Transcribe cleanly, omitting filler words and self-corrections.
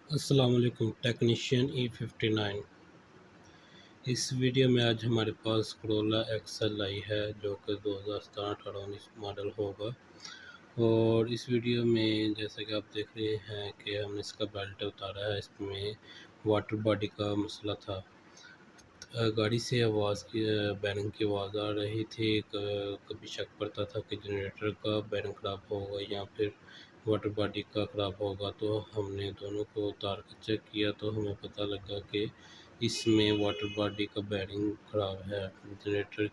अस्सलाम वालेकुम technician E59। इस वीडियो में आज हमारे पास Corolla XL आई है जो कि 2017-18-19 मॉडल होगा। और इस वीडियो में जैसा कि आप देख रहे हैं कि हमने इसका बेल्ट उतारा है। इसमें वाटर बॉडी का मसला था। गाड़ी से आवाज़ की बैरिंग की आवाज़ आ रही थी। कभी शक पड़ता था कि जनरेटर का बैरिंग ख़राब होगा या फिर वाटर बॉडी का ख़राब होगा। तो हमने दोनों को उतार कर चेक किया तो हमें पता लगा कि इसमें वाटर बॉडी का बैरिंग ख़राब है। जनरेटर